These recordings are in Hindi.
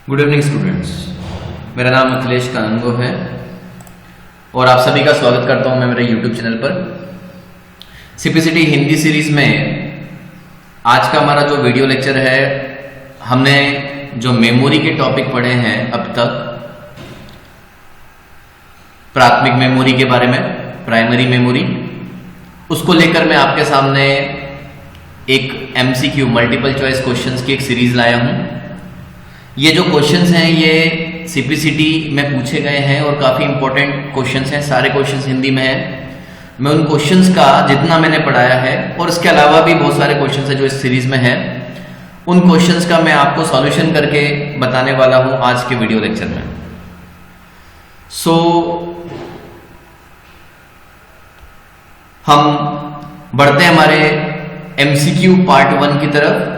गुड इवनिंग स्टूडेंट्स, मेरा नाम अखिलेश कानंगो है और आप सभी का स्वागत करता हूं मैं मेरे YouTube चैनल पर। सीपीसीटी हिंदी सीरीज में आज का हमारा जो वीडियो लेक्चर है, हमने जो मेमोरी के टॉपिक पढ़े हैं अब तक, प्राथमिक मेमोरी के बारे में, प्राइमरी मेमोरी, उसको लेकर मैं आपके सामने एक MCQ मल्टीपल चॉइस क्वेश्चंस की एक सीरीज लाया हूं। ये जो क्वेश्चंस हैं ये सीपीसीटी में पूछे गए हैं और काफी इंपॉर्टेंट क्वेश्चंस हैं, सारे क्वेश्चंस हिंदी में हैं। मैं उन क्वेश्चंस का जितना मैंने पढ़ाया है और इसके अलावा भी बहुत सारे क्वेश्चंस हैं जो इस सीरीज में हैं, उन क्वेश्चंस का मैं आपको सॉल्यूशन करके बताने वाला हूं आज के वीडियो लेक्चर में। हम बढ़ते हैं हमारे MCQ पार्ट 1 की तरफ।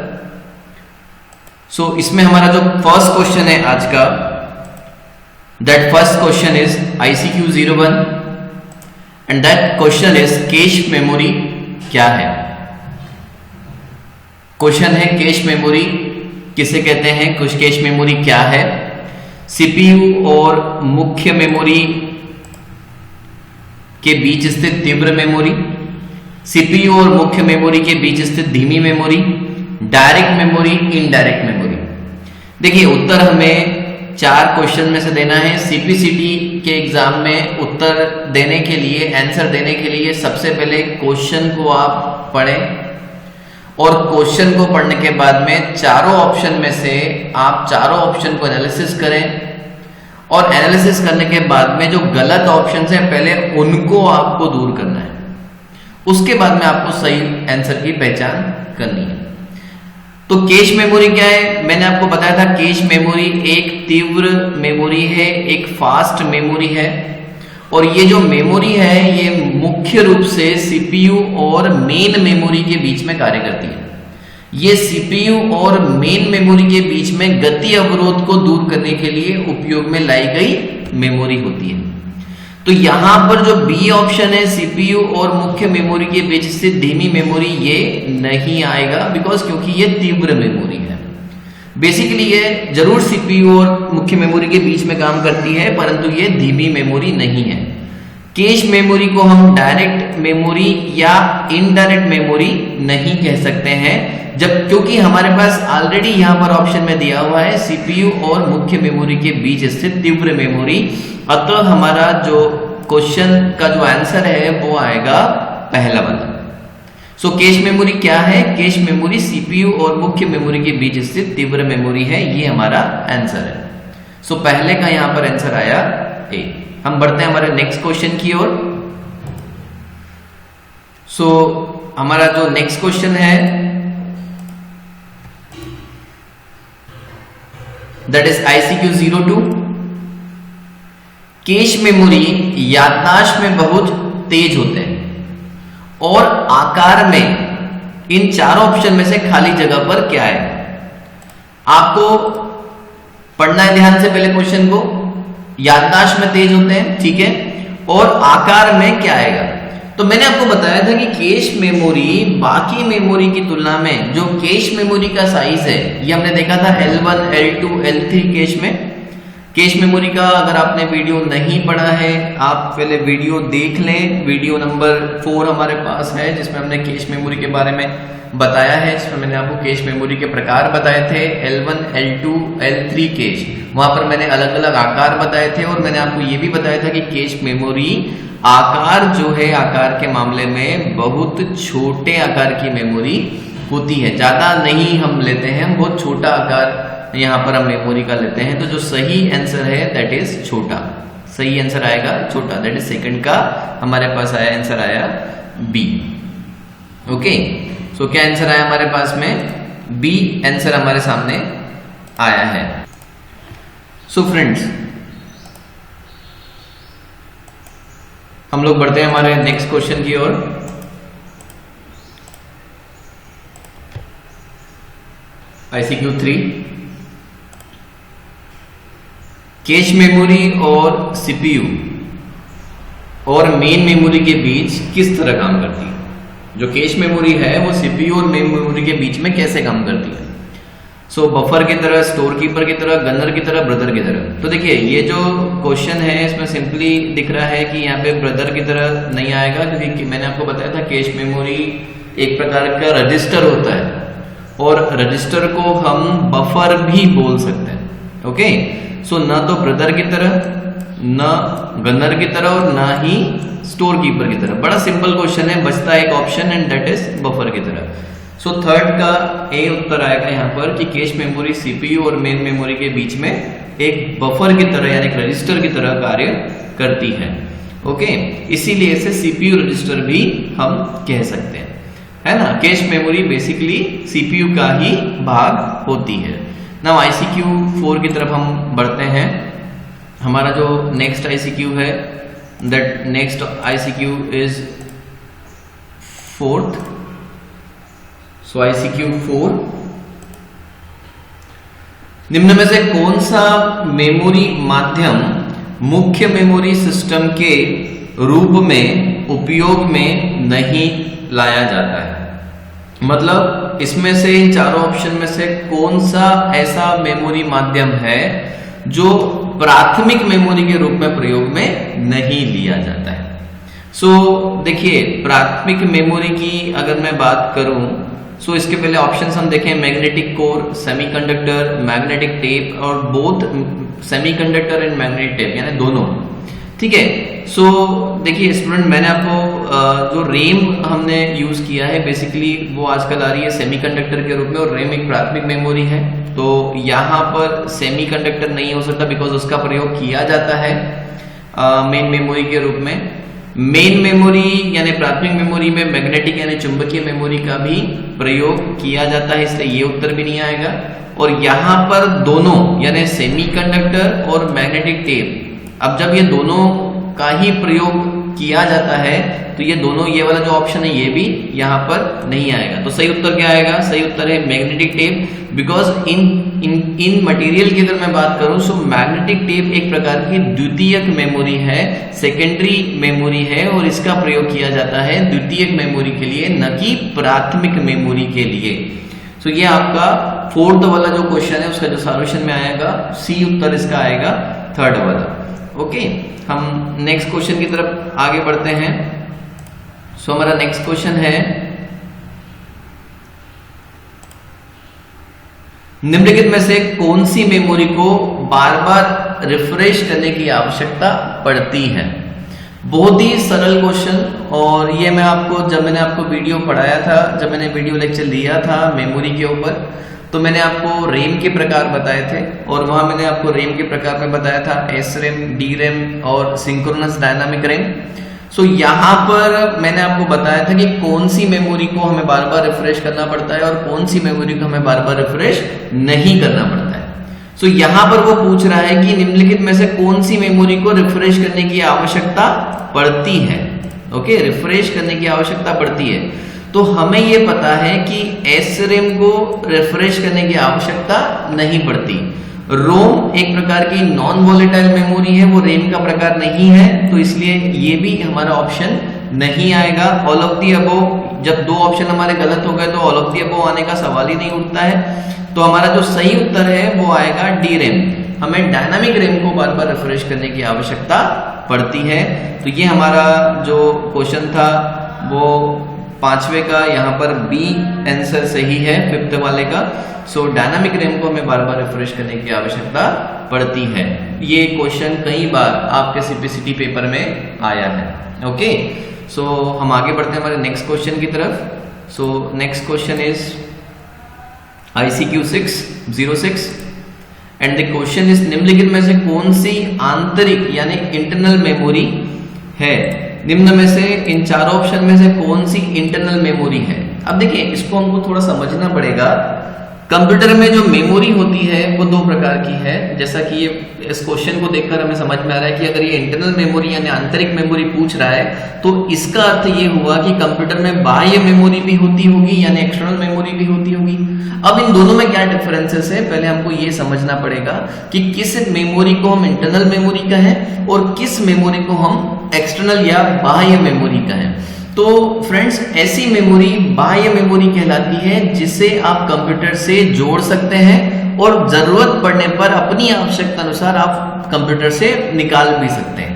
इसमें हमारा जो फर्स्ट क्वेश्चन है आज का, that first question is ICQ 01 and that question is cache memory क्या है। क्वेश्चन है कैश मेमोरी किसे कहते हैं, कुछ कैश मेमोरी क्या है, CPU और मुख्य मेमोरी के बीच स्थित तीव्र मेमोरी, CPU और मुख्य मेमोरी के बीच स्थित धीमी memory, direct memory, indirect memory. देखिए उत्तर हमें 4 क्वेश्चन में से देना है। सीपीसीटी के एग्जाम में उत्तर देने के लिए, आंसर देने के लिए सबसे पहले क्वेश्चन को आप पढ़ें और क्वेश्चन को पढ़ने के बाद में चारों ऑप्शन में से आप चारों ऑप्शन को एनालिसिस करें और एनालिसिस करने के बाद में जो गलत ऑप्शन है पहले उनको आपको दूर करना है, उसके बाद में आपको सही आंसर की पहचान करनी है। तो कैश मेमोरी क्या है, मैंने आपको बताया था कैश मेमोरी एक तीव्र मेमोरी है, एक फास्ट मेमोरी है और ये जो मेमोरी है ये मुख्य रूप से CPU और मेन मेमोरी के बीच में कार्य करती है। ये CPU और मेन मेमोरी के बीच में गति अवरोध को दूर करने के लिए उपयोग में लाई गई मेमोरी होती है। तो यहां पर जो बी ऑप्शन है CPU और मुख्य मेमोरी के बीच से धीमी मेमोरी, ये नहीं आएगा बिकॉज क्योंकि ये तीव्र मेमोरी है। बेसिकली ये जरूर CPU और मुख्य मेमोरी के बीच में काम करती है परंतु ये धीमी मेमोरी नहीं है। कैश मेमोरी को हम डायरेक्ट मेमोरी या इनडायरेक्ट मेमोरी नहीं कह सकते हैं, जब क्योंकि हमारे पास ऑलरेडी यहां पर ऑप्शन में दिया हुआ है CPU और मुख्य मेमोरी के बीच स्थित तीव्र मेमोरी। अतः हमारा जो क्वेश्चन का जो आंसर है वो आएगा पहला वाला। कैश मेमोरी क्या है, कैश मेमोरी CPU और मुख्य मेमोरी के बीच स्थित तीव्र मेमोरी है, ये हमारा आंसर है। पहले का यहां पर आंसर आया A। हम बढ़ते हैं हमारे नेक्स्ट क्वेश्चन की ओर। हमारा जो नेक्स्ट क्वेश्चन है that is ICQ 02। Cache memory याददाश्त में बहुत तेज होते हैं और आकार में इन चारों ऑप्शन में से खाली जगह पर क्या है। आपको पढ़ना है ध्यान से पहले क्वेश्चन को। याददाश्त में तेज होते हैं, ठीक है, और आकार में क्या आएगा। तो मैंने आपको बताया था कि कैश मेमोरी बाकी मेमोरी की तुलना में जो कैश मेमोरी का साइज है, ये हमने देखा था L1, L2, L3 कैश में। कैश मेमोरी का अगर आपने वीडियो नहीं पढ़ा है, आप पहले वीडियो देख लें। वीडियो नंबर 4 हमारे पास है जिसमें हमने कैश मेमोरी के बारे में बताया है, जिसमें मैंने आपको कैश मेमोरी के प्रकार बताए थे, L1, L2, L3 कैश। वहां पर मैंने अलग अलग आकार बताए थे और मैंने आपको ये भी बताया था कि कैश मेमोरी आकार जो है, आकार के मामले में बहुत छोटे आकार की मेमोरी होती है, ज्यादा नहीं हम लेते हैं, हम बहुत छोटा आकार यहां पर हम मेमोरी का लेते हैं। तो जो सही आंसर है दैट इज छोटा, सही आंसर आएगा छोटा, दैट इज सेकंड का हमारे पास आया आंसर आया B। ओके, क्या आंसर आया हमारे पास में B आंसर हमारे सामने आया है। फ्रेंड्स, हम लोग बढ़ते हैं हमारे नेक्स्ट क्वेश्चन की ओर। ICQ 3। कैश मेमोरी और CPU और मेन मेमोरी के बीच किस तरह काम करती है। जो कैश मेमोरी है वो CPU और मेन मेमोरी के बीच में कैसे काम करती है। सो बफर की तरह, स्टोर कीपर की तरह, गनर की तरह, ब्रदर की तरह। तो देखिए ये जो क्वेश्चन है इसमें सिंपली दिख रहा है कि यहाँ पे ब्रदर की तरह नहीं आएगा, क्योंकि मैंने आपको बताया था कैश मेमोरी एक प्रकार का रजिस्टर होता है और रजिस्टर को हम बफर भी बोल सकते हैं। ओके, सो ना तो ब्रदर की तरह, ना गनर की तरह और ना ही स्टोर कीपर की तरह। बड़ा सिंपल क्वेश्चन है, बचता है एक option and that is buffer की तरह। सो थर्ड का ए उत्तर आएगा यहाँ पर कि कैश मेमोरी सीपीयू और मेन मेमोरी के बीच में एक बफर की तरह यानी एक रजिस्टर की तरह कार्य करती है। ओके, इसीलिए इसे सीपीयू रजिस्टर भी हम कह सकते हैं, है ना। कैश मेमोरी बेसिकली सीपीयू का ही भाग होती है। नाउ आईसीक्यू 4 की तरफ हम बढ़ते हैं। हमारा जो नेक्स्ट आईसीक्यू है, that next ICQ is 4th। So ICQ 4, निम्न में से कौन सा मेमोरी माध्यम मुख्य मेमोरी सिस्टम के रूप में उपयोग में नहीं लाया जाता है? मतलब इसमें से इन चारों ऑप्शन में से कौन सा ऐसा मेमोरी माध्यम है जो प्राथमिक मेमोरी के रूप में प्रयोग में नहीं लिया जाता है? सो देखिए, प्राथमिक मेमोरी की अगर मैं बात करूं, सो इसके पहले ऑप्शंस हम देखें, magnetic core, semiconductor, magnetic tape और both semiconductor and magnetic tape यानी दोनों। ठीक है, सो देखिए स्टूडेंट, मैंने आपको जो रैम हमने यूज किया है बेसिकली वो आजकल आ रही है सेमीकंडक्टर के रूप में और रैम एक प्राथमिक मेमोरी है। तो यहाँ पर सेमीकंडक्टर नहीं हो सकता बिकॉज उसका प्रयोग किया जाता है मेन मेमोरी के रूप में। मेन मेमोरी यानी प्राथमिक मेमोरी में मैग्नेटिक यानी चुंबकीय मेमोरी का भी प्रयोग किया जाता है, इसलिए ये उत्तर भी नहीं आएगा। और यहाँ पर दोनों यानी सेमीकंडक्टर और मैग्नेटिक टेप, अब जब ये दोनों का ही प्रयोग किया जाता है तो ये दोनों, ये वाला जो ऑप्शन है ये भी यहाँ पर नहीं आएगा। तो सही उत्तर क्या आएगा? सही उत्तर है magnetic tape. Because in material की अगर मैं बात करूं सो मैग्नेटिक टेप एक प्रकार की द्वितीयक मेमोरी है, सेकेंडरी मेमोरी है और इसका प्रयोग किया जाता है द्वितीयक मेमोरी के लिए, न कि प्राथमिक मेमोरी के लिए। तो ये आपका 4th वाला जो क्वेश्चन है उसका जो सॉल्यूशन में आएगा सी उत्तर इसका आएगा 3rd वाला। ओके, हम नेक्स्ट क्वेश्चन की तरफ आगे बढ़ते हैं। सो हमारा नेक्स्ट क्वेश्चन है, निम्नलिखित में से कौन सी मेमोरी को बार बार रिफ्रेश करने की आवश्यकता पड़ती है? बहुत ही सरल क्वेश्चन, और ये मैं आपको जब मैंने आपको वीडियो पढ़ाया था, जब मैंने वीडियो लेक्चर लिया था मेमोरी के ऊपर, तो मैंने आपको रैम के प्रकार बताए थे और वहां मैंने आपको रैम के प्रकार में बताया था SRAM, DRAM और सिंक्रोनस डायनामिक रैम। सो यहाँ पर मैंने आपको बताया था कि कौन सी मेमोरी को हमें बार बार रिफ्रेश करना पड़ता है और कौन सी मेमोरी को हमें बार बार रिफ्रेश नहीं करना पड़ता है। सो यहाँ पर वो पूछ रहा है कि निम्नलिखित में से कौन सी मेमोरी को रिफ्रेश करने की आवश्यकता पड़ती है। ओके, रिफ्रेश करने की आवश्यकता पड़ती है। तो हमें ये पता है कि SRAM को रिफ्रेश करने की आवश्यकता नहीं पड़ती। रोम एक प्रकार की नॉन वॉलेटाइल मेमोरी है, वो रैम का प्रकार नहीं है, तो इसलिए ये भी हमारा ऑप्शन नहीं आएगा। ऑल ऑफ दी अबोव, जब दो ऑप्शन हमारे गलत हो गए तो ऑल ऑफ दी अबोव आने का सवाल ही नहीं उठता है। तो हमारा जो सही उत्तर है वो आएगा DRAM। हमें डायनामिक रैम को बार बार रिफ्रेश करने की आवश्यकता पड़ती है। तो ये हमारा जो क्वेश्चन था वो 5वें का यहाँ पर बी आंसर सही है 5th वाले का। सो डायनामिक रैम को हमें बार बार रिफ्रेश करने की आवश्यकता पड़ती है। ये क्वेश्चन कई बार आपके CPCT पेपर में आया है। ओके, सो हम आगे बढ़ते हैं हमारे नेक्स्ट क्वेश्चन की तरफ। So next question is ICQ 606 and the question is, निम्नलिखित में से कौन सी आंतरिक यानी इंटरनल मेमोरी है? निम्न में से इन चारों ऑप्शन में से कौन सी इंटरनल मेमोरी है? अब देखिए इसको हमको थोड़ा समझना पड़ेगा। कंप्यूटर में जो मेमोरी होती है वो दो प्रकार की है, जैसा कि ये इस क्वेश्चन को देखकर हमें समझ में आ रहा है कि अगर ये इंटरनल मेमोरी यानी आंतरिक मेमोरी पूछ रहा है तो इसका अर्थ ये हुआ कि कंप्यूटर में बाह्य मेमोरी भी होती होगी यानी एक्सटर्नल मेमोरी भी होती होगी। अब इन दोनों में क्या डिफरेंसेस है, पहले हमको ये समझना पड़ेगा कि किस मेमोरी को हम इंटरनल मेमोरी कहें और किस मेमोरी को हम एक्सटर्नल या बाह्य मेमोरी कहें। तो फ्रेंड्स ऐसी मेमोरी बाह्य मेमोरी कहलाती है जिसे आप कंप्यूटर से जोड़ सकते हैं और जरूरत पड़ने पर अपनी आवश्यकता अनुसार आप कंप्यूटर से निकाल भी सकते हैं।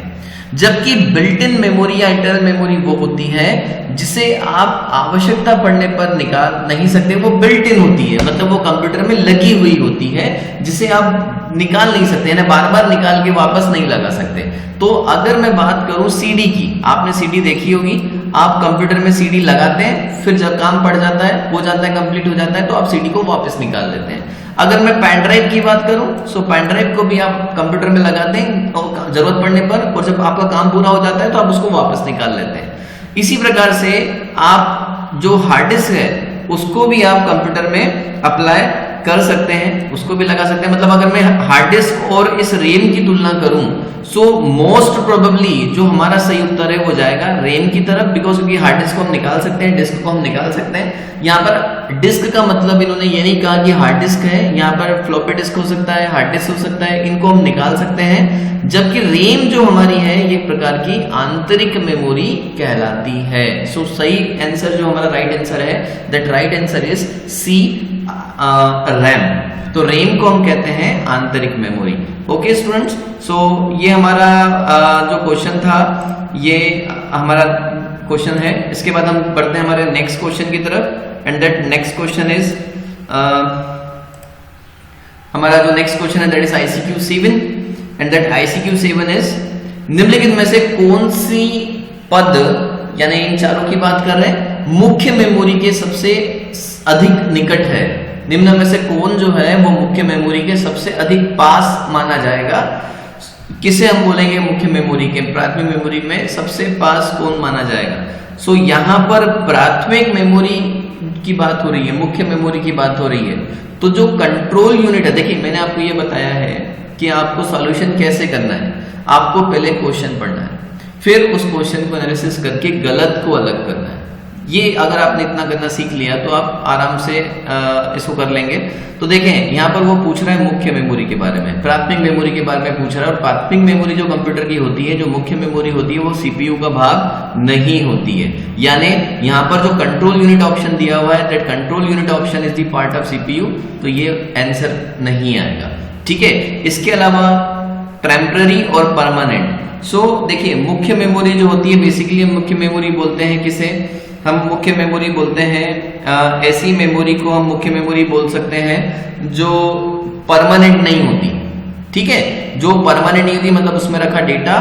जबकि बिल्ट इन मेमोरी या इंटरनल मेमोरी वो होती है जिसे आप आवश्यकता पड़ने पर निकाल नहीं सकते, वो बिल्ट इन होती है, मतलब वो कंप्यूटर में लगी हुई होती है जिसे आप निकाल नहीं सकते, यानी बार बार निकाल के वापस नहीं लगा सकते। तो अगर मैं बात करूं सीडी की, आपने सीडी देखी होगी, आप कंप्यूटर में सीडी लगाते हैं, फिर जब काम पड़ जाता है, हो जाता है, कंप्लीट हो जाता है, तो आप सीडी को वापस निकाल लेते हैं। अगर मैं पेन ड्राइव की बात करूं, सो पेन ड्राइव को भी आप कंप्यूटर में लगाते हैं और जरूरत पड़ने पर, और जब आपका काम पूरा हो जाता है तो आप उसको वापस निकाल लेते हैं। इसी प्रकार से आप जो हार्ड डिस्क है उसको भी आप कंप्यूटर में अप्लाई कर सकते हैं, उसको भी लगा सकते हैं। मतलब अगर मैं हार्ड डिस्क और इस रैम की तुलना करूं, सो मोस्ट प्रोबेबली जो हमारा सही उत्तर है वो जाएगा रैम की तरफ, बिकॉज क्योंकि हार्ड डिस्क को हम निकाल सकते हैं, डिस्क को हम निकाल सकते हैं। यहाँ पर डिस्क का मतलब इन्होंने ये नहीं कहा कि हार्ड डिस्क है, यहाँ पर फ्लॉपी डिस्क हो सकता है, हार्ड डिस्क हो सकता है, इनको हम निकाल सकते हैं। जबकि रैम जो हमारी है ये प्रकार की आंतरिक मेमोरी कहलाती है। सो सही आंसर जो हमारा राइट आंसर है, that right answer is C, RAM. तो रैम को हम कहते हैं आंतरिक मेमोरी। ओके स्टूडेंट्स, सो ये हमारा जो क्वेश्चन था ये हमारा क्वेश्चन है। इसके बाद हम बढ़ते हैं हमारे नेक्स्ट क्वेश्चन की तरफ, and that next question is हमारा जो नेक्स्ट क्वेश्चन है that is ICQ 7, and that ICQ 7 is निम्नलिखित में से कौन सी पद, यानी इन चारों की बात कर रहे हैं, मुख्य मेमोरी के सबसे अधिक निकट है। निम्न में से कौन जो है वो मुख्य मेमोरी के सबसे अधिक पास माना जाएगा। किसे हम बोलेंगे मुख्य मेमोरी के, प्राथमिक मेमोरी में सबसे पास कौन माना जाएगा। सो यहाँ पर प्राथमिक मेमोरी की बात हो रही है, मुख्य मेमोरी की बात हो रही है। तो जो कंट्रोल यूनिट है, देखिए मैंने आपको ये बताया है कि आपको सॉल्यूशन कैसे करना है। आपको पहले क्वेश्चन पढ़ना है, फिर उस क्वेश्चन को एनालिसिस करके गलत को अलग करना है। ये अगर आपने इतना करना सीख लिया तो आप आराम से इसको कर लेंगे। तो देखें यहाँ पर वो पूछ रहा है मुख्य मेमोरी के बारे में, प्राथमिक मेमोरी के बारे में पूछ रहा है। और प्राथमिक मेमोरी जो कंप्यूटर की होती है, जो मुख्य मेमोरी होती है, वो CPU का भाग नहीं होती है। यानी यहाँ पर जो कंट्रोल यूनिट ऑप्शन दिया हुआ है, that control unit option is the part of CPU, तो ये आंसर नहीं आएगा। ठीक है, इसके अलावा टेम्पररी और परमानेंट। सो देखिए मुख्य मेमोरी जो होती है, बेसिकली हम मुख्य मेमोरी बोलते हैं किसे, हम मुख्य मेमोरी बोलते हैं ऐसी मेमोरी को हम मुख्य मेमोरी बोल सकते हैं जो परमानेंट नहीं होती। ठीक है, जो परमानेंट नहीं होती मतलब उसमें रखा डेटा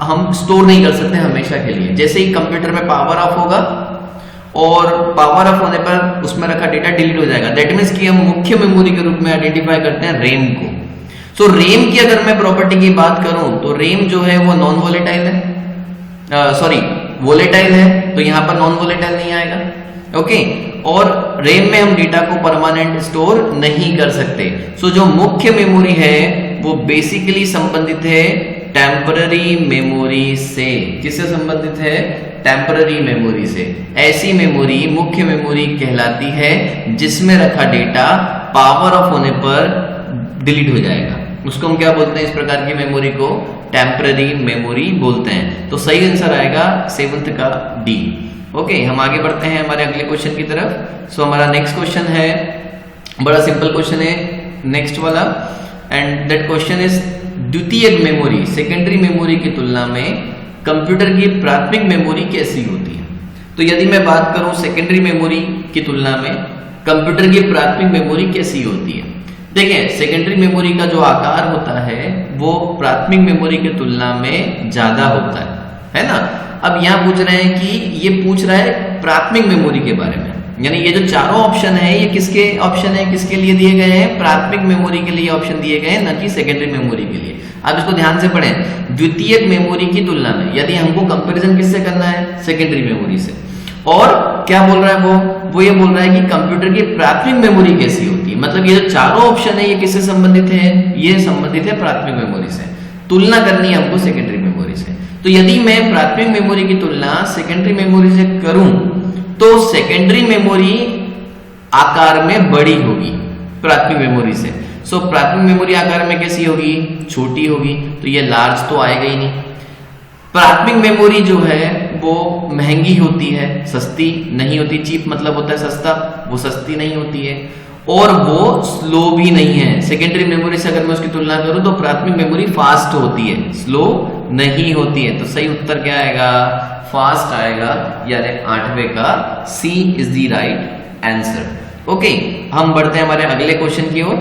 हम स्टोर नहीं कर सकते हमेशा के लिए। जैसे ही कंप्यूटर में पावर ऑफ होगा और पावर ऑफ होने पर उसमें रखा डेटा डिलीट हो जाएगा, दैट मीन्स कि हम मुख्य मेमोरी के रूप में आइडेंटिफाई करते हैं रैम को। सो रैम की अगर मैं प्रॉपर्टी की बात करूं तो रैम जो है वो नॉन वोलेटाइल है, सॉरी वोलेटाइल है, तो यहां पर नॉन वोलेटाइल नहीं आएगा। ओके, और रैम में हम डेटा को परमानेंट स्टोर नहीं कर सकते। सो जो मुख्य मेमोरी है वो बेसिकली संबंधित है टेम्पररी मेमोरी से। किससे संबंधित है? टेम्पररी मेमोरी से। ऐसी मेमोरी मुख्य मेमोरी कहलाती है जिसमें रखा डेटा पावर ऑफ होने पर डिलीट हो जाएगा। उसको हम क्या बोलते हैं? इस प्रकार की मेमोरी को टेम्पररी मेमोरी बोलते हैं। तो सही आंसर आएगा 7th का डी। ओके, हम आगे बढ़ते हैं हमारे अगले क्वेश्चन की तरफ। सो हमारा नेक्स्ट क्वेश्चन है, बड़ा सिंपल क्वेश्चन है नेक्स्ट वाला, एंड दैट क्वेश्चन इज द्वितीयक मेमोरी सेकेंडरी मेमोरी की तुलना में कंप्यूटर की प्राथमिक मेमोरी कैसी होती है। तो यदि मैं बात करूं सेकेंडरी मेमोरी की तुलना में कंप्यूटर की प्राथमिक मेमोरी कैसी होती है। देखिए सेकेंडरी मेमोरी का जो आकार होता है वो प्राथमिक मेमोरी की तुलना में ज्यादा होता है ना। अब यहाँ पूछ रहे हैं कि ये पूछ रहा है प्राथमिक मेमोरी के बारे में, यानी ये जो चारों ऑप्शन है ये किसके ऑप्शन है, किसके लिए दिए गए हैं? प्राथमिक मेमोरी के लिए ऑप्शन दिए गए हैं, न कि सेकेंडरी मेमोरी के लिए। अब इसको ध्यान से पढ़ें, द्वितीयक मेमोरी की तुलना में यदि हमको कंपैरिजन किससे करना है? सेकेंडरी मेमोरी से। और क्या बोल रहा है वो ये बोल रहा है कि कंप्यूटर की प्राथमिक मेमोरी कैसी होती है। मतलब ये जो चारों ऑप्शन है ये किससे संबंधित है? ये संबंधित है प्राथमिक मेमोरी से। तुलना करनी है हमको सेकेंडरी मेमोरी से। तो यदि मैं प्राथमिक मेमोरी की तुलना सेकेंडरी मेमोरी से करूं तो सेकेंडरी मेमोरी आकार में बड़ी होगी प्राथमिक मेमोरी से। सो प्राथमिक मेमोरी आकार में कैसी होगी? छोटी होगी, तो ये लार्ज तो आएगा ही नहीं। प्राथमिक मेमोरी जो है वो महंगी होती है, सस्ती नहीं होती। चीप मतलब होता है सस्ता, वो सस्ती नहीं होती है, और वो स्लो भी नहीं है। सेकेंडरी मेमोरी से अगर मैं उसकी तुलना करूं तो प्राथमिक मेमोरी फास्ट होती है, स्लो नहीं होती है। तो सही उत्तर क्या आएगा? फास्ट आएगा, यानी 8वें का C is the right answer. Okay, हम बढ़ते हैं हमारे अगले क्वेश्चन की ओर।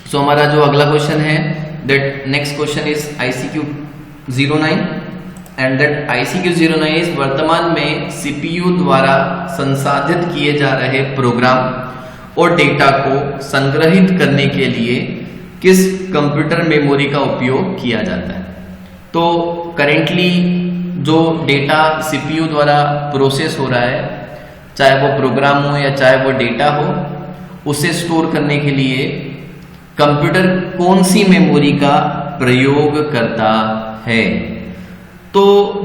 सो हमारा जो अगला क्वेश्चन है, that next question is ICQ 09 and that ICQ 09 is वर्तमान में CPU द्वारा संसाधित किए जा रहे प्रोग्राम और डेटा को संग्रहित करने के लिए किस कंप्यूटर मेमोरी का उपयोग किया जाता है? तो करेंटली जो डेटा CPU द्वारा प्रोसेस हो रहा है, चाहे वो प्रोग्राम हो या चाहे वो डेटा हो, उसे स्टोर करने के लिए कंप्यूटर कौन सी मेमोरी का प्रयोग करता है? तो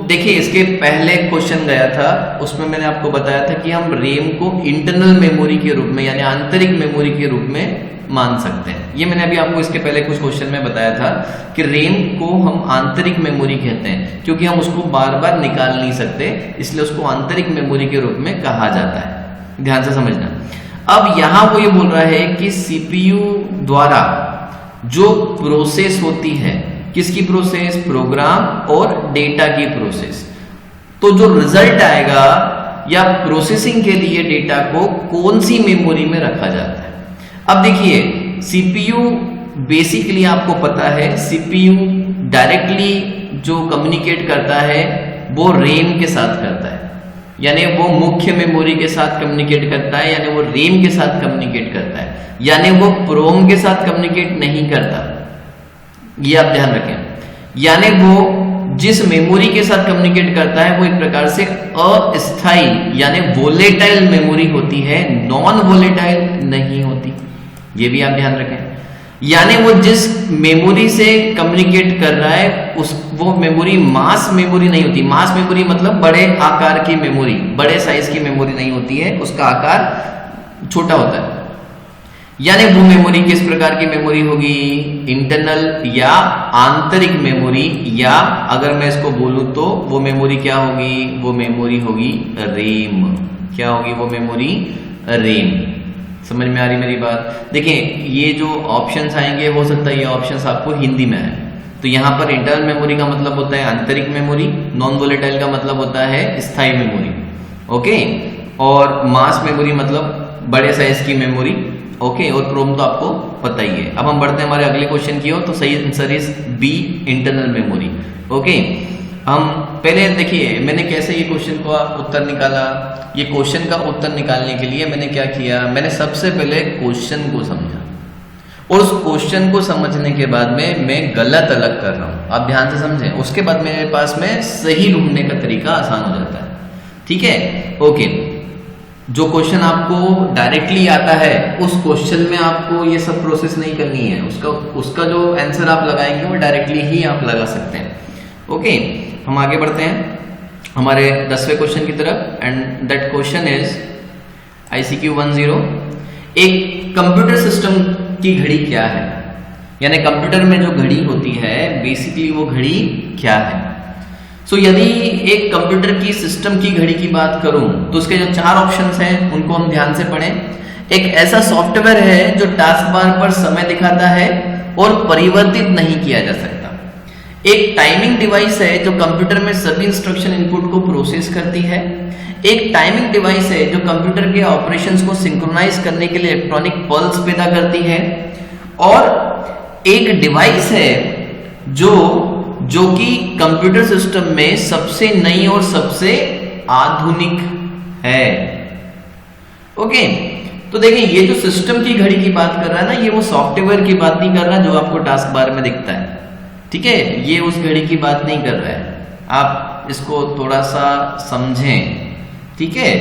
देखिए, इसके पहले क्वेश्चन गया था, उसमें मैंने आपको बताया था कि हम रैम को इंटरनल मेमोरी के रूप में यानी आंतरिक मेमोरी के रूप में मान सकते हैं। ये मैंने अभी आपको इसके पहले कुछ क्वेश्चन में बताया था कि रैम को हम आंतरिक मेमोरी कहते हैं, क्योंकि हम उसको बार बार निकाल नहीं सकते, इसलिए उसको आंतरिक मेमोरी के रूप में कहा जाता है। ध्यान से समझना। अब यहां वो ये बोल रहा है कि CPU द्वारा जो प्रोसेस होती है, किसकी प्रोसेस? प्रोग्राम और डेटा की प्रोसेस। तो जो रिजल्ट आएगा या प्रोसेसिंग के लिए डेटा को कौन सी मेमोरी में रखा जाता है? अब देखिए, CPU बेसिकली आपको पता है, CPU डायरेक्टली जो कम्युनिकेट करता है वो रैम के साथ करता है, यानी वो मुख्य मेमोरी के साथ कम्युनिकेट करता है, यानी वो रैम के साथ कम्युनिकेट करता है, यानी वो प्रोम के साथ कम्युनिकेट नहीं करता। ये आप ध्यान रखें। यानी वो जिस मेमोरी के साथ कम्युनिकेट करता है वो एक प्रकार से अस्थाई यानी वोलेटाइल मेमोरी होती है, नॉन वोलेटाइल नहीं होती। ये भी आप ध्यान रखें। यानी वो जिस मेमोरी से कम्युनिकेट कर रहा है वो मेमोरी मास मेमोरी नहीं होती। मास मेमोरी मतलब बड़े आकार की मेमोरी, बड़े साइज की मेमोरी नहीं होती है, उसका आकार छोटा होता है। यानी वो मेमोरी किस प्रकार की मेमोरी होगी? इंटरनल या आंतरिक मेमोरी, या अगर मैं इसको बोलूं तो वो मेमोरी क्या होगी? वो मेमोरी होगी रैम। क्या होगी वो मेमोरी? रैम। समझ में आ रही मेरी बात? देखिए, ये जो ऑप्शंस आएंगे हो सकता है ये ऑप्शंस आपको हिंदी में आए। तो यहाँ पर इंटरनल मेमोरी का मतलब होता है आंतरिक मेमोरी, नॉन वोलेटाइल का मतलब होता है स्थायी मेमोरी, ओके, और मास मेमोरी मतलब बड़े साइज की मेमोरी, ओके, और प्रोम तो आपको पता ही है। अब हम बढ़ते हैं हमारे अगले क्वेश्चन की ओर। तो सही answer is B, internal memory. Okay, हम पहले देखिए मैंने कैसे ये क्वेश्चन का उत्तर निकाला। ये क्वेश्चन का उत्तर निकालने के लिए मैंने क्या किया, मैंने सबसे पहले क्वेश्चन को समझा, और उस क्वेश्चन को समझने के बाद में मैं गलत अलग कर रहा हूं, आप ध्यान से समझें। उसके बाद मेरे पास में सही ढूंढने का तरीका आसान हो जाता है। ठीक है, ओके। जो क्वेश्चन आपको डायरेक्टली आता है उस क्वेश्चन में आपको ये सब प्रोसेस नहीं करनी है, उसका जो आंसर आप लगाएंगे वो डायरेक्टली ही आप लगा सकते हैं। ओके, हम आगे बढ़ते हैं हमारे 10वें क्वेश्चन की तरफ, and that question is ICQ 10। एक कंप्यूटर सिस्टम की घड़ी क्या है? यानी कंप्यूटर में जो घड़ी होती है बेसिकली वो घड़ी क्या है? सो यदि एक कंप्यूटर की सिस्टम की घड़ी की बात करूं तो उसके जो 4 ऑप्शंस हैं उनको हम ध्यान से पढ़ें। एक ऐसा सॉफ्टवेयर है जो टास्क बार पर समय दिखाता है और परिवर्तित नहीं किया जा सकता। एक टाइमिंग डिवाइस है जो कंप्यूटर में सभी इंस्ट्रक्शन इनपुट को प्रोसेस करती है। एक टाइमिंग डिवाइस है जो कंप्यूटर के ऑपरेशंस को सिंक्रोनाइज करने के लिए इलेक्ट्रॉनिक पल्स पैदा करती है। और एक डिवाइस है जो कि कंप्यूटर सिस्टम में सबसे नई और सबसे आधुनिक है। ओके, तो देखिए ये जो सिस्टम की घड़ी की बात कर रहा है ना, ये वो सॉफ्टवेयर की बात नहीं कर रहा जो आपको टास्क बार में दिखता है। ठीक है, ये उस घड़ी की बात नहीं कर रहा है, आप इसको थोड़ा सा समझें। ठीक है,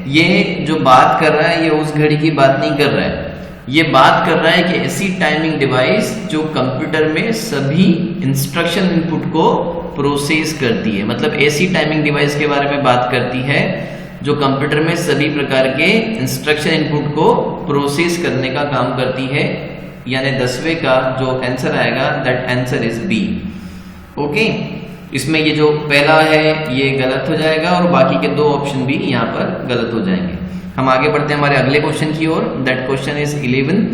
ये जो बात कर रहा है ये उस घड़ी की बात नहीं कर रहा है, ये बात कर रहा है कि ऐसी टाइमिंग डिवाइस जो कंप्यूटर में सभी इंस्ट्रक्शन इनपुट को प्रोसेस करती है। मतलब ऐसी टाइमिंग डिवाइस के बारे में बात करती है जो कंप्यूटर में सभी प्रकार के इंस्ट्रक्शन इनपुट को प्रोसेस करने का काम करती है। यानी 10वें का जो आंसर आएगा that answer is B. Okay, इसमें ये जो पहला है ये गलत हो जाएगा और बाकी के दो ऑप्शन भी यहाँ पर गलत हो जाएंगे। हम आगे बढ़ते हैं हमारे अगले क्वेश्चन की ओर। That question is 11th।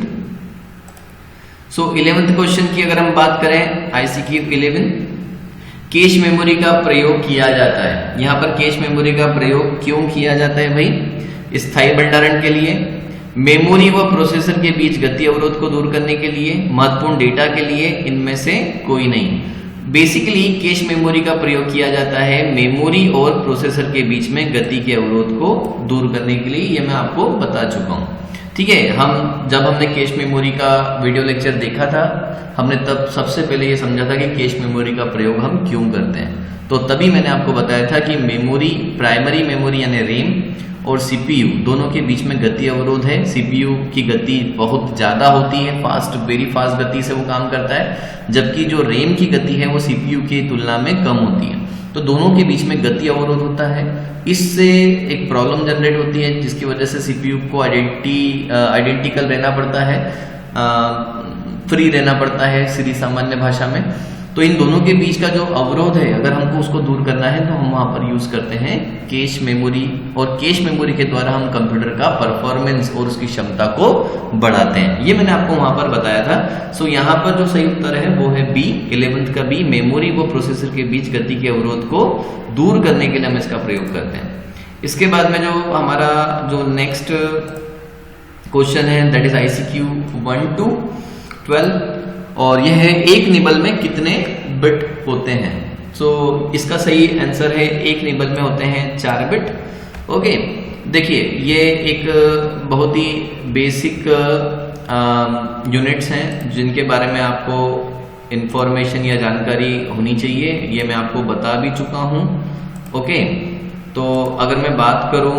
So 11th question की अगर हम बात करें ICQ 11, कैश मेमोरी का प्रयोग किया जाता है। यहाँ पर कैश मेमोरी का प्रयोग क्यों किया जाता है भाई? स्थायी भंडारण के लिए, मेमोरी व प्रोसेसर के बीच गति अवरोध को दूर करने के लिए, महत्वपूर्ण डेटा के लिए, इनमें से कोई नहीं। बेसिकली कैश मेमोरी का प्रयोग किया जाता है मेमोरी और प्रोसेसर के बीच में गति के अवरोध को दूर करने के लिए, ये मैं आपको बता चुका हूं। ठीक है, जब हमने कैश मेमोरी का वीडियो लेक्चर देखा था, हमने तब सबसे पहले ये समझा था कि कैश मेमोरी का प्रयोग हम क्यों करते हैं। तो तभी मैंने आपको बताया था कि मेमोरी, प्राइमरी मेमोरी यानी रैम और CPU दोनों के बीच में गति अवरोध है। CPU की गति बहुत ज्यादा होती है, फास्ट, वेरी फास्ट गति से वो काम करता है, जबकि जो रैम की गति है वो CPU की तुलना में कम होती है। तो दोनों के बीच में गति अवरोध होता है। इससे एक प्रॉब्लम जनरेट होती है जिसकी वजह से CPU को आइडेंटिकल रहना पड़ता है, फ्री रहना पड़ता है सीधी सामान्य भाषा में। तो इन दोनों के बीच का जो अवरोध है, अगर हमको उसको दूर करना है तो हम वहां पर यूज करते हैं कैश मेमोरी, और कैश मेमोरी के द्वारा हम कंप्यूटर का परफॉर्मेंस और उसकी क्षमता को बढ़ाते हैं। ये मैंने आपको वहां पर बताया था। सो यहाँ पर जो सही उत्तर है वो है B, 11th का B, मेमोरी व प्रोसेसर के बीच गति के अवरोध को दूर करने के लिए हम इसका प्रयोग करते हैं। इसके बाद में जो हमारा जो नेक्स्ट क्वेश्चन है दैट इज ICQ 1 to 12, और यह है एक निबल में कितने बिट होते हैं। सो इसका सही आंसर है एक निबल में होते हैं 4 बिट। ओके, देखिए ये एक बहुत ही बेसिक यूनिट्स हैं जिनके बारे में आपको इंफॉर्मेशन या जानकारी होनी चाहिए, ये मैं आपको बता भी चुका हूं। ओके, तो अगर मैं बात करूं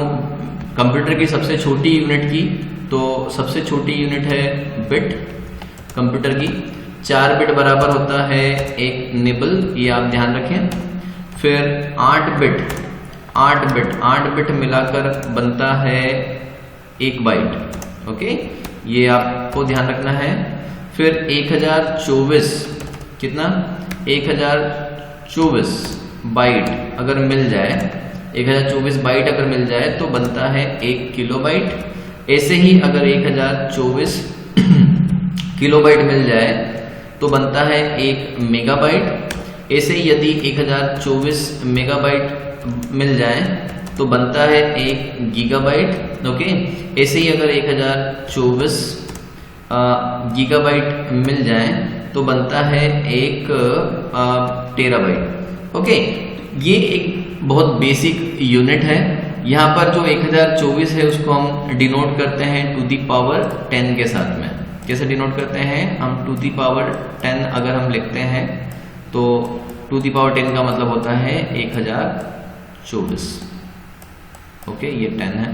कंप्यूटर की सबसे छोटी यूनिट की, तो सबसे छोटी यूनिट है बिट कंप्यूटर की। 4 बिट बराबर होता है एक निबल, ये आप ध्यान रखें। फिर 8 बिट मिलाकर बनता है 1 बाइट। ओके, ये आपको ध्यान रखना है। फिर 1024, कितना? 1024 बाइट अगर मिल जाए, 1024 बाइट अगर मिल जाए तो बनता है 1 किलोबाइट। ऐसे ही अगर 1024 किलोबाइट मिल जाए तो बनता है 1 मेगाबाइट। ऐसे ही यदि 1024 मेगाबाइट मिल जाए तो बनता है 1 गीगाबाइट। ओके, ऐसे ही अगर 1024 गीगाबाइट मिल जाए तो बनता है 1 टेराबाइट। ओके, ये एक बहुत बेसिक यूनिट है। यहाँ पर जो 1024 है उसको हम डिनोट करते हैं टू दी पावर 10 के साथ में। कैसे डिनोट करते हैं हम? टू दी पावर 10 अगर हम लिखते हैं तो टू दी पावर 10 का मतलब होता है 1024। ओके, ये 10 है,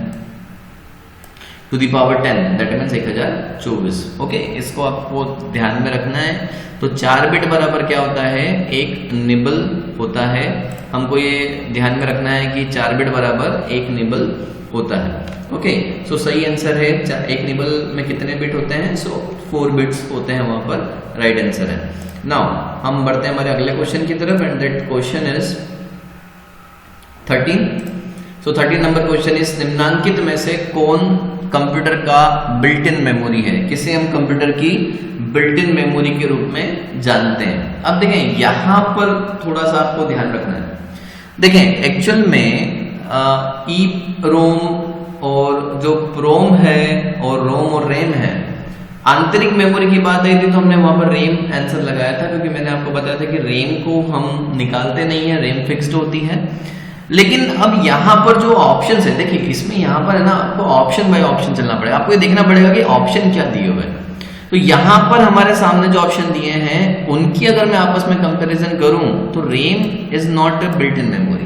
to the power 10 that means 1024। Okay, इसको आपको ध्यान में रखना है। तो 4 बिट बराबर क्या होता है? एक निबल होता है। हमको ये ध्यान में रखना है कि 4 बिट बराबर एक निबल होता है। ओके, सो सही आंसर है एक निबल में कितने बिट होते हैं? सो 4 बिट्स होते हैं, वहां पर राइट आंसर है। नाउ हम बढ़ते हैं हमारे अगले क्वेश्चन की तरफ, and that question is 13। So 13 number question is निम्नांकित में से कौन कंप्यूटर का बिल्ट इन मेमोरी है? किसे हम कंप्यूटर की बिल्ट इन मेमोरी के रूप में जानते हैं? अब देखें यहां पर थोड़ा सा आपको ध्यान रखना है। देखें एक्चुअल में EEPROM और जो प्रोम है और रोम और रैम है, आंतरिक मेमोरी की बात आई थी तो हमने वहां पर रैम आंसर लगाया था, क्योंकि मैंने आपको बताया था कि रैम को हम निकालते नहीं है, रैम फिक्स्ड होती है। लेकिन अब यहाँ पर जो ऑप्शन है, देखिए इसमें यहाँ पर है ना, आपको ऑप्शन बाय ऑप्शन चलना पड़ेगा। आपको ये देखना पड़ेगा कि ऑप्शन क्या दिए हुए हैं। तो यहाँ पर हमारे सामने जो ऑप्शन दिए हैं उनकी अगर मैं आपस में कंपैरिजन करूं तो RAM is not a built in memory,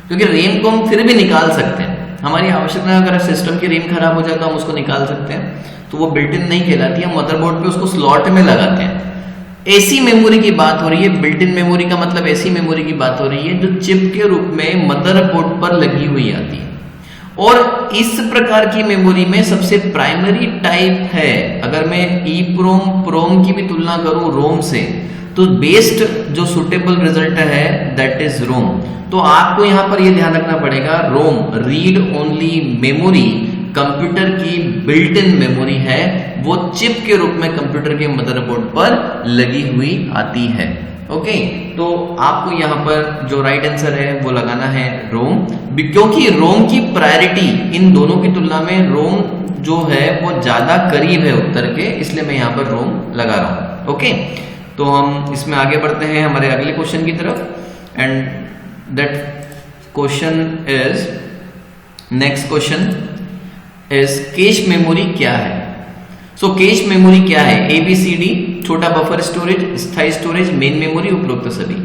क्योंकि रैम को हम फिर भी निकाल सकते हैं। हमारी आवश्यकता है, अगर सिस्टम की रैम खराब हो जाए तो हम उसको निकाल सकते हैं, तो वो बिल्ट इन नहीं कहलाती है। मदरबोर्ड पे उसको स्लॉट में लगाते हैं। ऐसी मेमोरी की बात हो रही है, बिल्ट इन मेमोरी का मतलब ऐसी मेमोरी की बात हो रही है जो चिप के रूप में मदरबोर्ड पर लगी हुई आती है। और इस प्रकार की मेमोरी में सबसे प्राइमरी टाइप है, अगर मैं EEPROM प्रोम की भी तुलना करूं रोम से, तो बेस्ट जो सुटेबल रिजल्ट है दैट इज रोम। तो आपको यहां पर ये ध्यान रखना पड़ेगा, रोम रीड ओनली मेमोरी कंप्यूटर की बिल्ट इन मेमोरी है, वो चिप के रूप में कंप्यूटर के मदरबोर्ड पर लगी हुई आती है। ओके, तो आपको यहां पर जो राइट आंसर है वो लगाना है रोम, क्योंकि रोम की प्रायोरिटी इन दोनों की तुलना में रोम जो है वो ज्यादा करीब है उत्तर के, इसलिए मैं यहां पर रोम लगा रहा हूं। ओके, तो हम इसमें आगे बढ़ते हैं हमारे अगले क्वेश्चन की तरफ, and that question is, next question is cache memory क्या है। सो कैश मेमोरी क्या है? ABCD, छोटा बफर स्टोरेज, स्थायी स्टोरेज, मेन मेमोरी, उपरोक्त सभी।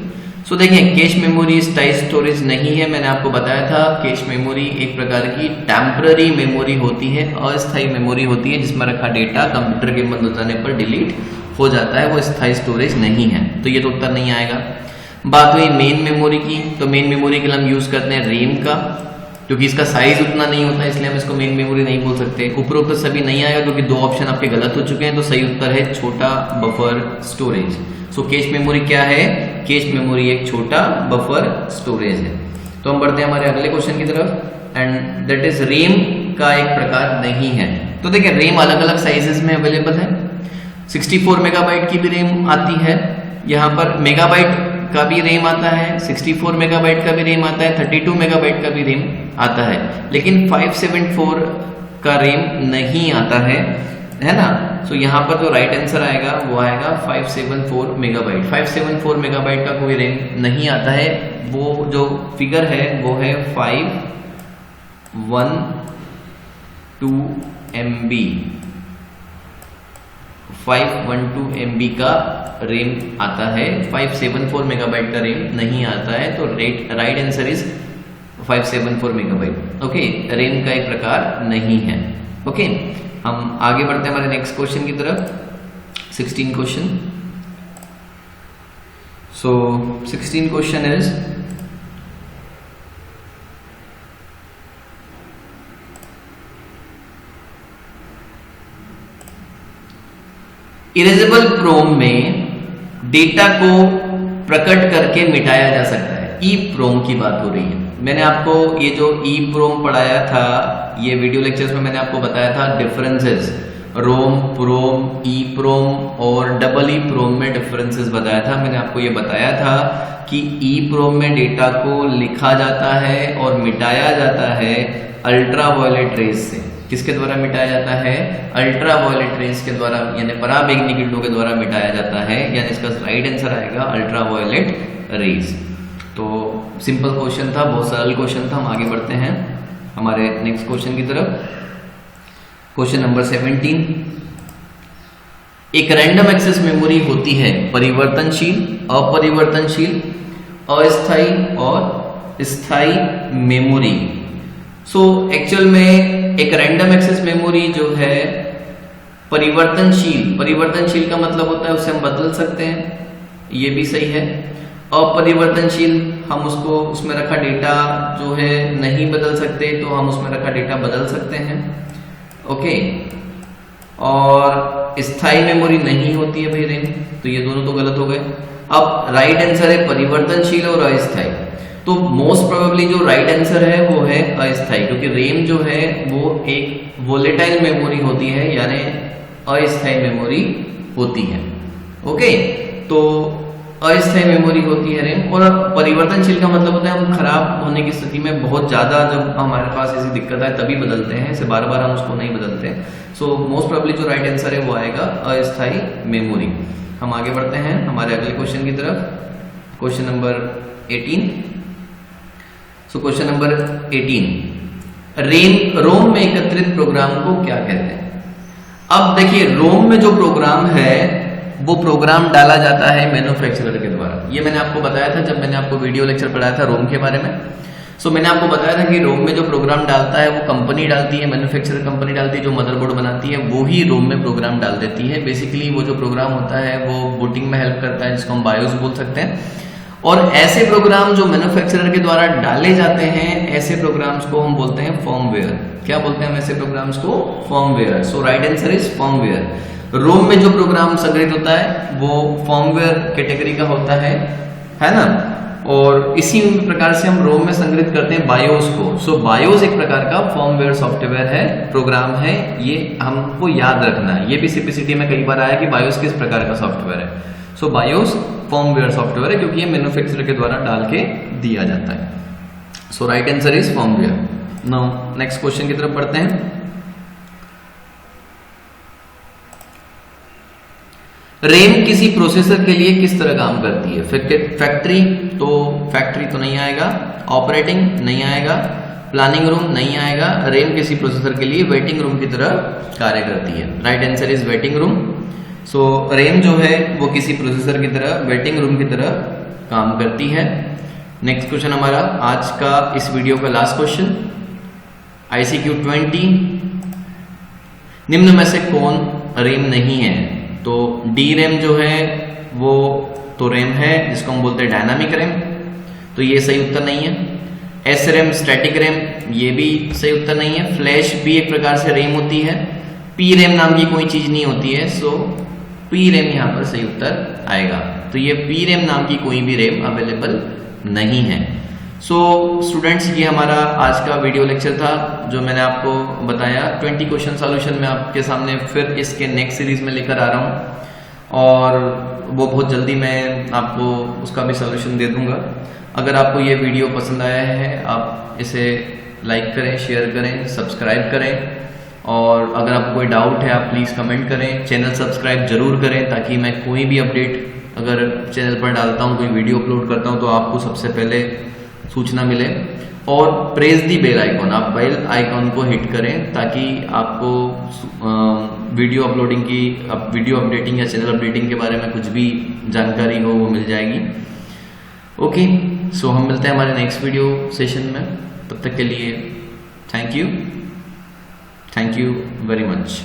सो देखिए, कैश मेमोरी स्थायी स्टोरेज नहीं है, मैंने आपको बताया था। कैश मेमोरी एक प्रकार की टेम्पररी मेमोरी होती है, अस्थायी मेमोरी होती है, जिसमें रखा डेटा कंप्यूटर के बंद हो जाने पर डिलीट हो जाता है, वो स्थायी स्टोरेज नहीं है, तो ये तो उत्तर नहीं आएगा। बात हुई मेन मेमोरी की, तो मेन मेमोरी के लिए हम यूज करते हैं रैम का, क्योंकि इसका साइज उतना नहीं होता, इसलिए हम इसको मेन मेमोरी नहीं बोल सकते। उपरोक्त तो सभी नहीं आएगा क्योंकि दो ऑप्शन आपके गलत हो चुके हैं, तो सही उत्तर है छोटा buffer storage. So cache memory क्या है? कैश मेमोरी एक छोटा बफर स्टोरेज है। तो हम बढ़ते हैं हमारे अगले क्वेश्चन की तरफ, एंड दैट इज रैम का एक प्रकार नहीं है। तो देखिए, रैम अलग अलग साइजेस में अवेलेबल है। 64 मेगाबाइट की भी रैम आती है, यहाँ पर मेगाबाइट का भी रैम आता है, 64 मेगाबाइट का भी रैम आता है, 32 मेगाबाइट का भी रैम आता है, लेकिन 574 का रैम नहीं आता है ना। सो यहाँ पर जो राइट आंसर आएगा वो आएगा 574 मेगाबाइट। 574 मेगाबाइट का कोई रैम नहीं आता है, वो जो फिगर है वो है 512 MB, 512 MB का रैम आता है, 574 मेगाबाइट का रैम नहीं आता है, तो right answer is 574 megabyte. Okay, RAM का एक प्रकार नहीं है। ओके, हम आगे बढ़ते हैं हमारे नेक्स्ट क्वेश्चन की तरफ, 16 question. So 16 question is, erasable PROM में डेटा को प्रकट करके मिटाया जा सकता है। ई प्रोम की बात हो रही है। मैंने आपको ये जो ई प्रोम पढ़ाया था, ये वीडियो लेक्चर्स में मैंने आपको बताया था डिफरेंसेस, रोम, प्रोम, ई प्रोम और डबल ई प्रोम में डिफरेंसेस बताया था। मैंने आपको ये बताया था कि ई प्रोम में डेटा को लिखा जाता है और मिटाया जाता है अल्ट्रावायलेट रेज से। किसके द्वारा मिटाया जाता है? अल्ट्रावायलेट रेज के द्वारा, यानी पराबैंगनी किरणों के द्वारा मिटाया जाता है, यानी इसका राइट आंसर आएगा अल्ट्रावायलेट रेज। तो सिंपल क्वेश्चन था, बहुत सरल क्वेश्चन था। हम आगे बढ़ते हैं हमारे नेक्स्ट क्वेश्चन की तरफ, क्वेश्चन नंबर 17। एक रैंडम एक्सेस मेमोरी होती है परिवर्तनशील, अपरिवर्तनशील, अस्थायी और स्थायी मेमोरी। सो एक्चुअल में एक रैंडम एक्सेस मेमोरी जो है परिवर्तनशील, परिवर्तनशील का मतलब होता है उसे हम बदल सकते हैं, ये भी सही है। अपरिवर्तनशील, हम उसको, उसमें रखा डेटा जो है नहीं बदल सकते, तो हम उसमें रखा डेटा बदल सकते हैं। ओके, और स्थायी मेमोरी नहीं होती है भाई रैम, तो ये दोनों तो गलत हो गए। अब राइट आंसर है परिवर्तनशील और अस्थायी, तो मोस्ट प्रोबेबली जो राइट आंसर है वो है अस्थायी, क्योंकि रैम जो है वो एक वोलेटाइल मेमोरी होती है, यानी अस्थायी मेमोरी होती है। ओके, तो अस्थायी मेमोरी होती है रैम। और परिवर्तनशील का मतलब होता है हम खराब होने की स्थिति में बहुत ज्यादा जब हमारे पास ऐसी दिक्कत आए तभी बदलते हैं, इसे बार बार हम उसको नहीं बदलते। सो मोस्ट प्रोबेबली जो राइट आंसर है वो आएगा अस्थायी मेमोरी। हम आगे बढ़ते हैं हमारे अगले क्वेश्चन की तरफ, question number 18। So question number 18, रोम में एकत्रित प्रोग्राम को क्या कहते हैं? अब देखिए, रोम में जो प्रोग्राम है वो प्रोग्राम डाला जाता है मैन्युफैक्चरर के द्वारा। ये मैंने आपको बताया था जब मैंने आपको वीडियो लेक्चर पढ़ाया था रोम के बारे में। सो मैंने आपको बताया था कि रोम में जो प्रोग्राम डालता है वो कंपनी डालती है, मैन्युफैक्चरर कंपनी डालती है, जो मदरबोर्ड बनाती है वो ही रोम में प्रोग्राम डाल देती है। बेसिकली वो जो प्रोग्राम होता है वो बूटिंग में हेल्प करता है, जिसको हम बायोस बोल सकते हैं। और ऐसे प्रोग्राम जो मैन्युफैक्चरर के द्वारा डाले जाते हैं, ऐसे प्रोग्राम्स को हम बोलते हैं फर्मवेयर। क्या बोलते हैं हम ऐसे प्रोग्राम्स को? Firmware. So right answer is firmware. ROM में जो प्रोग्राम संग्रहित होता है वो फर्मवेयर कैटेगरी का होता है ना। और इसी प्रकार से हम रोम में संग्रहित करते हैं बायोस को। सो बायोस एक प्रकार का फर्मवेयर सॉफ्टवेयर है, प्रोग्राम है, ये हमको याद रखना है। ये भी सीपीसीटी में कई बार आया कि बायोस किस प्रकार का सॉफ्टवेयर है। सो बायोस फर्मवेयर सॉफ्टवेयर है क्योंकि ये मैन्युफैक्चरर के द्वारा डाल के दिया जाता है। So right answer is firmware. Now next question की तरफ बढ़ते हैं। रैम किसी प्रोसेसर के लिए किस तरह काम करती है? फैक्ट्री तो नहीं आएगा, ऑपरेटिंग नहीं आएगा, प्लानिंग रूम नहीं आएगा। रैम किसी प्रोसेसर के लिए वेटिंग रूम की तरह कार्य करती है। Right answer is waiting room. So RAM जो है वो किसी प्रोसेसर की तरह वेटिंग रूम की तरह काम करती है। नेक्स्ट क्वेश्चन हमारा आज का इस वीडियो का लास्ट क्वेश्चन, ICQ 20। निम्न में से कौन रैम नहीं है? तो डी रैम जो है वो तो रैम है जिसको हम बोलते हैं डायनामिक रैम, तो ये सही उत्तर नहीं है। एस रैम स्टैटिक रैम, ये भी सही उत्तर नहीं है। फ्लैश भी एक प्रकार से रैम होती है। पी रैम नाम की कोई चीज नहीं होती है, सो पी रैम यहाँ पर सही उत्तर आएगा। तो ये पी रैम नाम की कोई भी रैम अवेलेबल नहीं है। सो स्टूडेंट्स, ये हमारा आज का वीडियो लेक्चर था जो मैंने आपको बताया। 20 क्वेश्चन सॉल्यूशन मैं आपके सामने फिर इसके नेक्स्ट सीरीज में लेकर आ रहा हूँ और वो बहुत जल्दी मैं आपको उसका भी सॉल्यूशन दे दूंगा। अगर आपको ये वीडियो पसंद आया है आप इसे लाइक करें, शेयर करें, सब्सक्राइब करें और अगर आपको कोई डाउट है आप प्लीज़ कमेंट करें। चैनल सब्सक्राइब जरूर करें ताकि मैं कोई भी अपडेट अगर चैनल पर डालता हूँ, कोई वीडियो अपलोड करता हूँ तो आपको सबसे पहले सूचना मिले। और प्रेस दी बेल आइकॉन, आप बेल आइकॉन को हिट करें ताकि आपको वीडियो अपलोडिंग की, वीडियो अपडेटिंग या चैनल अपडेटिंग के बारे में कुछ भी जानकारी हो वो मिल जाएगी। ओके, सो हम मिलते हैं हमारे नेक्स्ट वीडियो सेशन में। तब तक के लिए थैंक यू वेरी मच।